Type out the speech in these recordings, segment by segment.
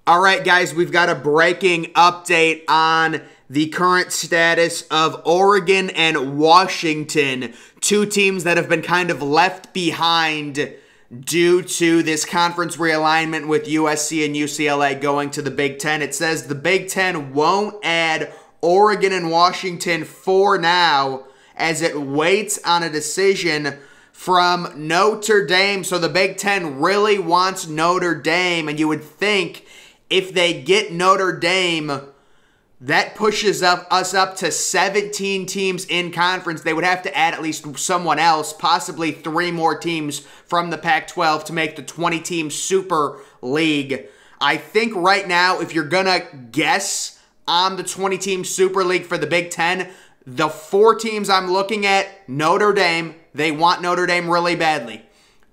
All right, guys, we've got a breaking update on the current status of Oregon and Washington, two teams that have been kind of left behind due to this conference realignment with USC and UCLA going to the Big Ten. It says the Big Ten won't add Oregon and Washington for now as it waits on a decision from Notre Dame. So the Big Ten really wants Notre Dame, and you would think if they get Notre Dame, that pushes us up to 17 teams in conference. They would have to add at least someone else, possibly 3 more teams from the Pac-12 to make the 20-team Super League. I think right now, if you're going to guess on the 20-team Super League for the Big Ten, the 4 teams I'm looking at, Notre Dame, they want Notre Dame really badly.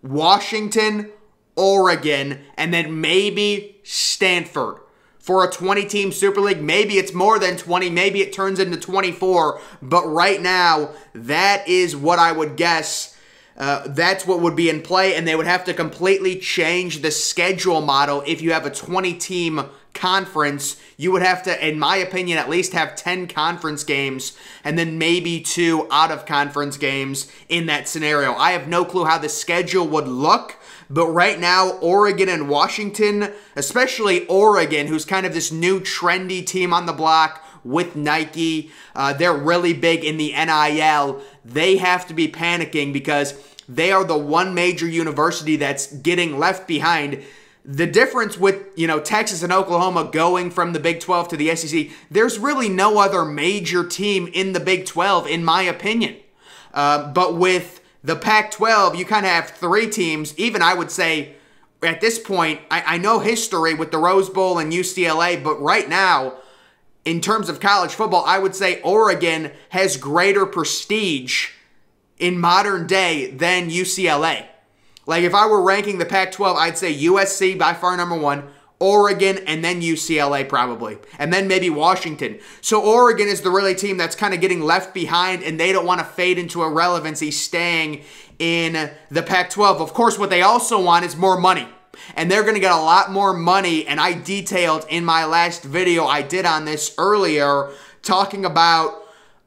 Washington, Oregon, and then maybe Stanford. For a 20-team Super League, maybe it's more than 20, maybe it turns into 24, but right now, that is what I would guess. That's what would be in play, and they would have to completely change the schedule model. If you have a 20-team conference, you would have to, in my opinion, at least have 10 conference games, and then maybe 2 out-of-conference games in that scenario. I have no clue how the schedule would look. But right now, Oregon and Washington, especially Oregon, who's kind of this new trendy team on the block with Nike, they're really big in the NIL. They have to be panicking because they are the one major university that's getting left behind. The difference with, Texas and Oklahoma going from the Big 12 to the SEC, there's really no other major team in the Big 12, in my opinion. But with the Pac-12, you kind of have 3 teams. Even I would say at this point, I know history with the Rose Bowl and UCLA, but right now, in terms of college football, I would say Oregon has greater prestige in modern day than UCLA. Like if I were ranking the Pac-12, I'd say USC by far number 1, Oregon, and then UCLA probably, and then maybe Washington. So Oregon is the really team that's kind of getting left behind, and they don't want to fade into irrelevancy staying in the Pac-12. Of course, what they also want is more money, and they're going to get a lot more money, and I detailed in my last video I did on this earlier, talking about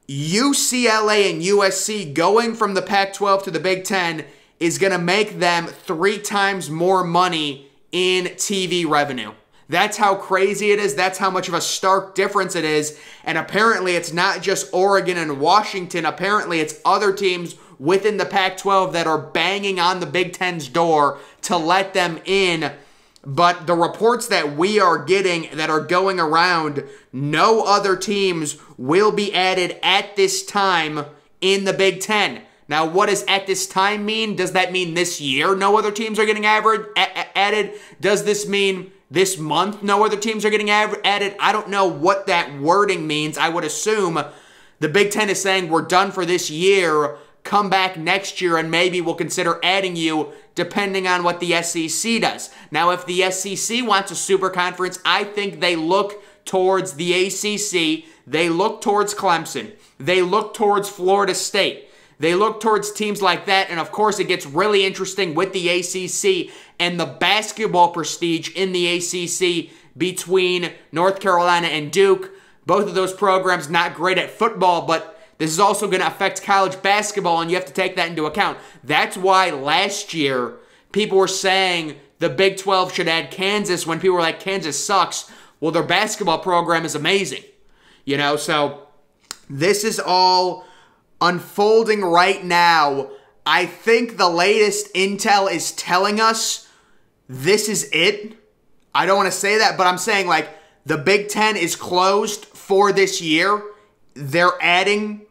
UCLA and USC going from the Pac-12 to the Big Ten is going to make them 3 times more money in TV revenue. That's how crazy it is. That's how much of a stark difference it is. And apparently it's not just Oregon and Washington. Apparently it's other teams within the Pac-12 that are banging on the Big Ten's door to let them in. But the reports that we are getting that are going around, no other teams will be added at this time in the Big Ten. Now, what does at this time mean? Does that mean this year no other teams are getting added? Does this mean this month no other teams are getting added? I don't know what that wording means. I would assume the Big Ten is saying we're done for this year. Come back next year and maybe we'll consider adding you depending on what the SEC does. Now, if the SEC wants a super conference, I think they look towards the ACC. They look towards Clemson. They look towards Florida State. They look towards teams like that, and of course it gets really interesting with the ACC and the basketball prestige in the ACC between North Carolina and Duke. Both of those programs not great at football, but this is also going to affect college basketball, and you have to take that into account. That's why last year people were saying the Big 12 should add Kansas when people were like, Kansas sucks. Well, their basketball program is amazing. So this is all unfolding right now. I think the latest intel is telling us this is it. I don't want to say that, but I'm saying like the Big Ten is closed for this year. They're adding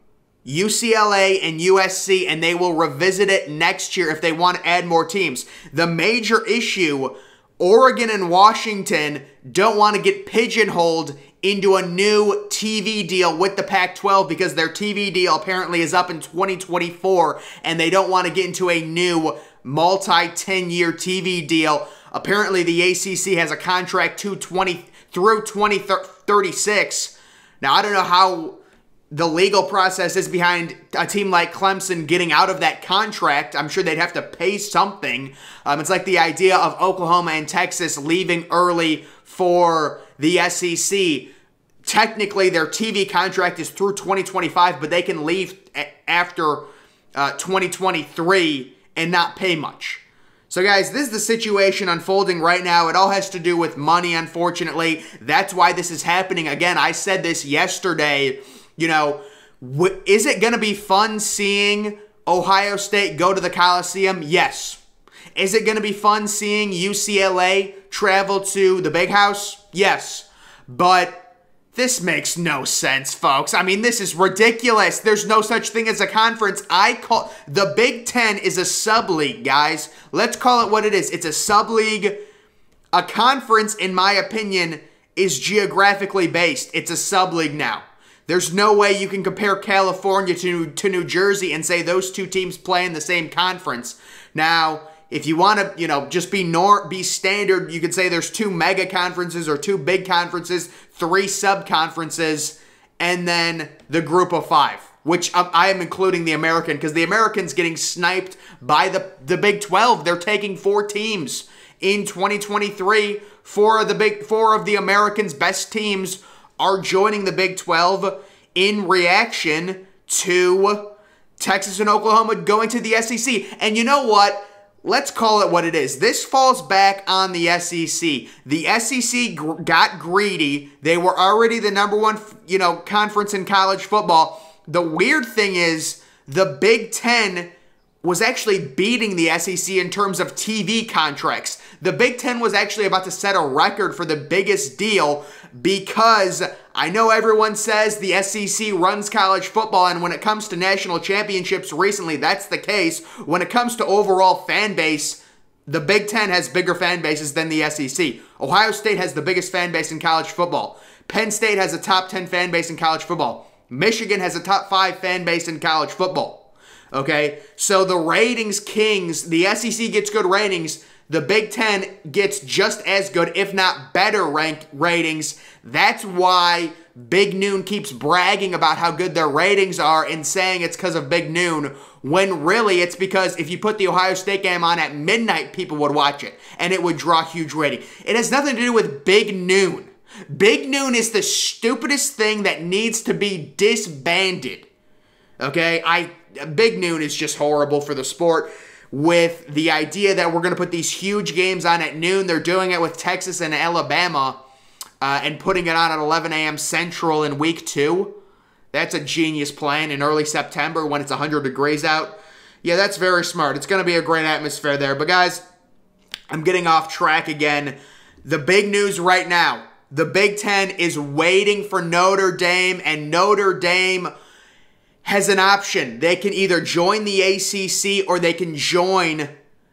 UCLA and USC, and they will revisit it next year if they want to add more teams. The major issue, Oregon and Washington don't want to get pigeonholed into a new TV deal with the Pac-12 because their TV deal apparently is up in 2024 and they don't want to get into a new multi-10-year TV deal. Apparently the ACC has a contract through 2036. Now I don't know how the legal process is behind a team like Clemson getting out of that contract. I'm sure they'd have to pay something. It's like the idea of Oklahoma and Texas leaving early for the SEC. Technically, their TV contract is through 2025, but they can leave after 2023 and not pay much. So guys, this is the situation unfolding right now. It all has to do with money, unfortunately. That's why this is happening. Again, I said this yesterday. You know, is it going to be fun seeing Ohio State go to the Coliseum? Yes. Is it going to be fun seeing UCLA travel to the Big House? Yes. But this makes no sense, folks. I mean, this is ridiculous. There's no such thing as a conference. The Big Ten is a sub-league, guys. Let's call it what it is. It's a sub-league. A conference, in my opinion, is geographically based. It's a sub-league now. There's no way you can compare California to New Jersey and say those two teams play in the same conference. Now, if you want to, just be standard, you could say there's 2 mega conferences or 2 big conferences, 3 sub-conferences, and then the group of 5, which I am including the American, because the American's getting sniped by the Big 12. They're taking 4 teams in 2023. 4 of the Americans' best teams are joining the Big 12 in reaction to Texas and Oklahoma going to the SEC. And you know what? Let's call it what it is. This falls back on the SEC. The SEC got greedy. They were already the number 1, conference in college football. The weird thing is the Big Ten was actually beating the SEC in terms of TV contracts. The Big Ten was actually about to set a record for the biggest deal because I know everyone says the SEC runs college football, and when it comes to national championships recently, that's the case. When it comes to overall fan base, the Big Ten has bigger fan bases than the SEC. Ohio State has the biggest fan base in college football. Penn State has a top 10 fan base in college football. Michigan has a top 5 fan base in college football. Okay, so the ratings kings, the SEC gets good ratings, the Big Ten gets just as good, if not better ratings. That's why Big Noon keeps bragging about how good their ratings are and saying it's because of Big Noon, when really it's because if you put the Ohio State game on at midnight, people would watch it, and it would draw huge rating. It has nothing to do with Big Noon. Big Noon is the stupidest thing that needs to be disbanded. Okay, Big Noon is just horrible for the sport. With the idea that we're going to put these huge games on at noon, they're doing it with Texas and Alabama and putting it on at 11 a.m. Central in week 2. That's a genius plan in early September when it's 100 degrees out. Yeah, that's very smart. It's going to be a great atmosphere there. But guys, I'm getting off track again. The big news right now, the Big Ten is waiting for Notre Dame, and Notre Dame has an option. They can either join the ACC or they can join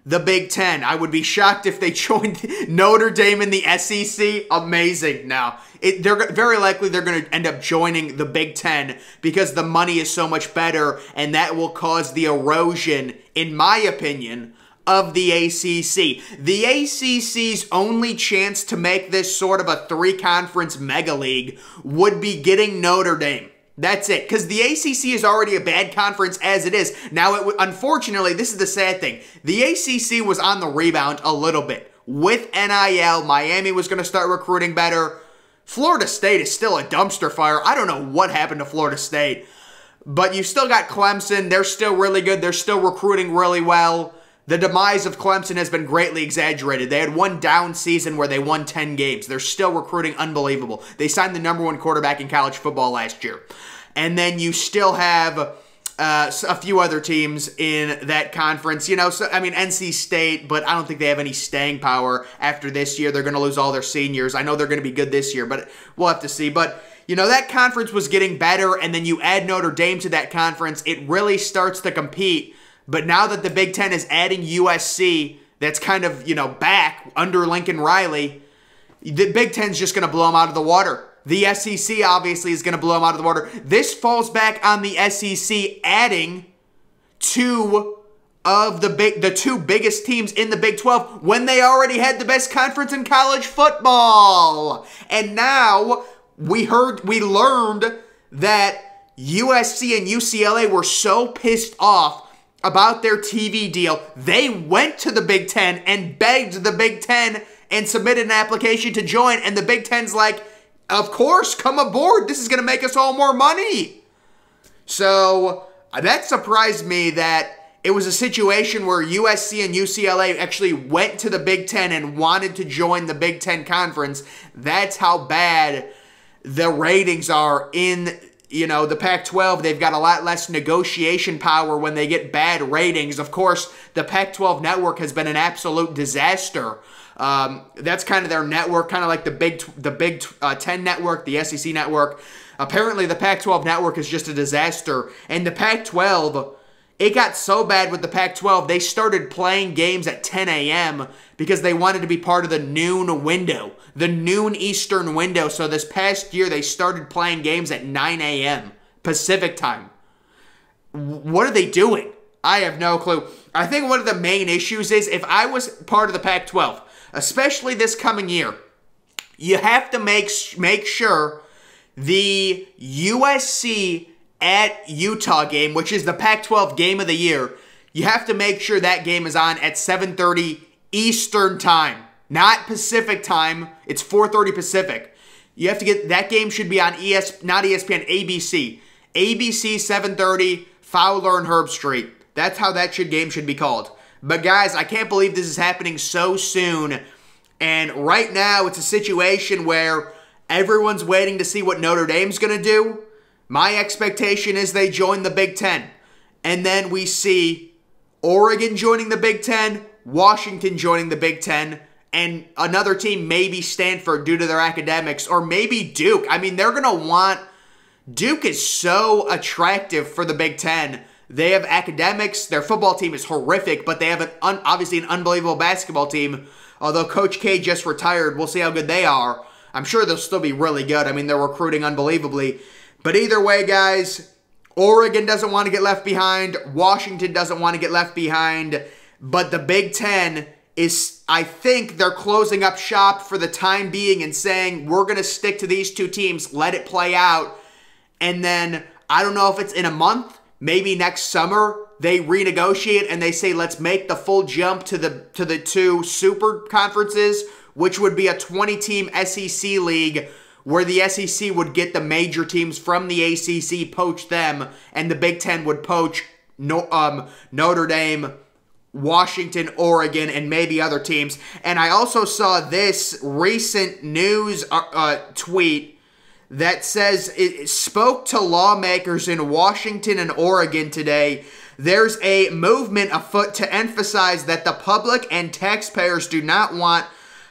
the Big Ten. I would be shocked if they joined Notre Dame in the SEC. Amazing. Now, they're very likely they're going to end up joining the Big Ten because the money is so much better, and that will cause the erosion, in my opinion, of the ACC. The ACC's only chance to make this sort of a 3-conference mega league would be getting Notre Dame. That's it, because the ACC is already a bad conference as it is. Now, unfortunately, this is the sad thing. The ACC was on the rebound a little bit. With NIL, Miami was going to start recruiting better. Florida State is still a dumpster fire. I don't know what happened to Florida State. But you still got Clemson. They're still really good. They're still recruiting really well. The demise of Clemson has been greatly exaggerated. They had one down season where they won 10 games. They're still recruiting unbelievable. They signed the #1 quarterback in college football last year. And then you still have a few other teams in that conference. NC State, but I don't think they have any staying power after this year. They're going to lose all their seniors. I know they're going to be good this year, but we'll have to see. But, that conference was getting better, and then you add Notre Dame to that conference, it really starts to compete. But now that the Big Ten is adding USC, that's kind of, back under Lincoln Riley, the Big Ten's just going to blow them out of the water. The SEC obviously is going to blow them out of the water. This falls back on the SEC adding 2 of the 2 biggest teams in the Big 12 when they already had the best conference in college football. And now we learned that USC and UCLA were so pissed off about their TV deal, they went to the Big Ten and begged the Big Ten and submitted an application to join, and the Big Ten's like, of course, come aboard. This is going to make us all more money. So that surprised me that it was a situation where USC and UCLA actually went to the Big Ten and wanted to join the Big Ten Conference. That's how bad the ratings are in, the Pac-12. They've got a lot less negotiation power when they get bad ratings. Of course, the Pac-12 network has been an absolute disaster. That's kind of their network, kind of like the Big Ten network, the SEC network. Apparently, the Pac-12 network is just a disaster. And the Pac-12, it got so bad with the Pac-12, they started playing games at 10 a.m. because they wanted to be part of the noon window, the noon Eastern window. So this past year, they started playing games at 9 a.m. Pacific time. What are they doing? I have no clue. I think one of the main issues is if I was part of the Pac-12, especially this coming year, you have to make sure the USC at Utah game, which is the Pac-12 game of the year, you have to make sure that game is on at 7:30 Eastern time, not Pacific time. It's 4:30 Pacific. You have to get that game should be on not ESPN, ABC. ABC 7:30, Fowler and Herb Street. That's how that game should be called. But guys, I can't believe this is happening so soon. And right now, it's a situation where everyone's waiting to see what Notre Dame's going to do. My expectation is they join the Big Ten. And then we see Oregon joining the Big Ten, Washington joining the Big Ten, and another team, maybe Stanford due to their academics, or maybe Duke. I mean, they're going to want... Duke is so attractive for the Big Ten. They have academics. Their football team is horrific, but they have obviously an unbelievable basketball team. Although Coach K just retired, we'll see how good they are. I'm sure they'll still be really good. I mean, they're recruiting unbelievably. But either way, guys, Oregon doesn't want to get left behind. Washington doesn't want to get left behind. But the Big Ten is, I think they're closing up shop for the time being and saying, we're going to stick to these two teams, let it play out. And then, I don't know if it's in a month, maybe next summer, they renegotiate and they say, let's make the full jump to the two super conferences, which would be a 20-team SEC league where the SEC would get the major teams from the ACC, poach them, and the Big Ten would poach Notre Dame, Washington, Oregon, and maybe other teams. And I also saw this recent news tweet that says it spoke to lawmakers in Washington and Oregon today. There's a movement afoot to emphasize that the public and taxpayers do not want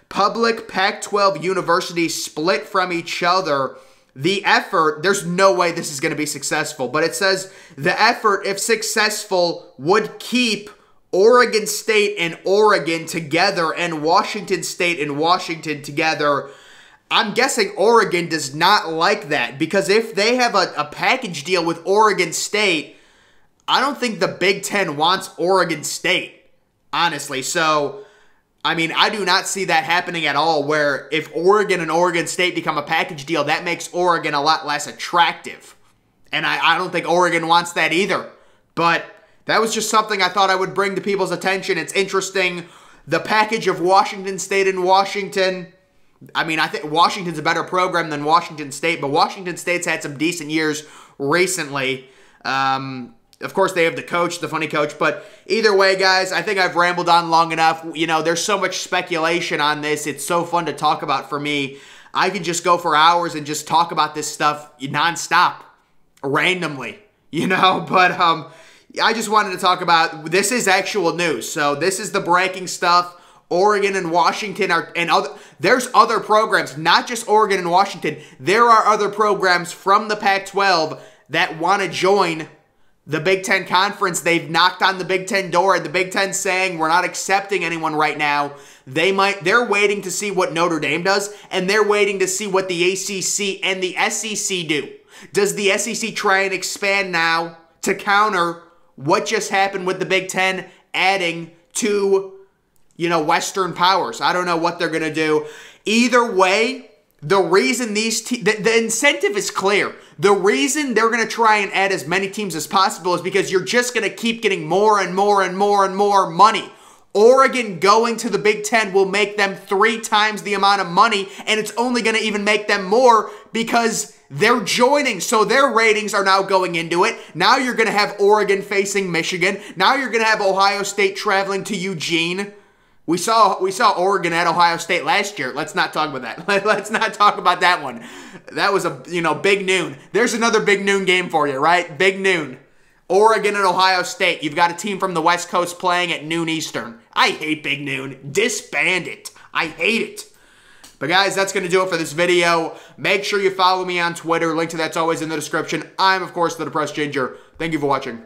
public Pac-12 universities split from each other. The effort, there's no way this is going to be successful, but it says the effort, if successful, would keep Oregon State and Oregon together and Washington State and Washington together. I'm guessing Oregon does not like that because if they have a package deal with Oregon State, I don't think the Big Ten wants Oregon State, honestly. So, I mean, I do not see that happening at all where if Oregon and Oregon State become a package deal, that makes Oregon a lot less attractive. And I don't think Oregon wants that either. But that was just something I thought I would bring to people's attention. It's interesting. The package of Washington State and Washington, I mean, I think Washington's a better program than Washington State, but Washington State's had some decent years recently. Of course, they have the coach, the funny coach, but either way, guys, I think I've rambled on long enough. You know, there's so much speculation on this. It's so fun to talk about for me. I could just go for hours and just talk about this stuff nonstop, randomly, you know, but I just wanted to talk about, this is actual news. So this is the breaking stuff. Oregon and Washington there's other programs, not just Oregon and Washington. There are other programs from the Pac-12 that want to join the Big Ten Conference. They've knocked on the Big Ten door, and the Big Ten's saying, we're not accepting anyone right now. They're waiting to see what Notre Dame does, and they're waiting to see what the ACC and the SEC do. Does the SEC try and expand now to counter what just happened with the Big Ten adding to, Western powers? I don't know what they're going to do. Either way, The reason the incentive is clear. The reason they're going to try and add as many teams as possible is because you're just going to keep getting more and more and more and more money. Oregon going to the Big Ten will make them 3 times the amount of money, and it's only going to even make them more because they're joining, so their ratings are now going into it. Now you're going to have Oregon facing Michigan. Now you're going to have Ohio State traveling to Eugene. We saw Oregon at Ohio State last year. Let's not talk about that. Let's not talk about that one. That was a, big noon. There's another big noon game for you, right? Big noon. Oregon and Ohio State. You've got a team from the West Coast playing at noon Eastern. I hate big noon. Disband it. I hate it. But guys, that's going to do it for this video. Make sure you follow me on Twitter. Link to that's always in the description. I'm, of course, the Depressed Ginger. Thank you for watching.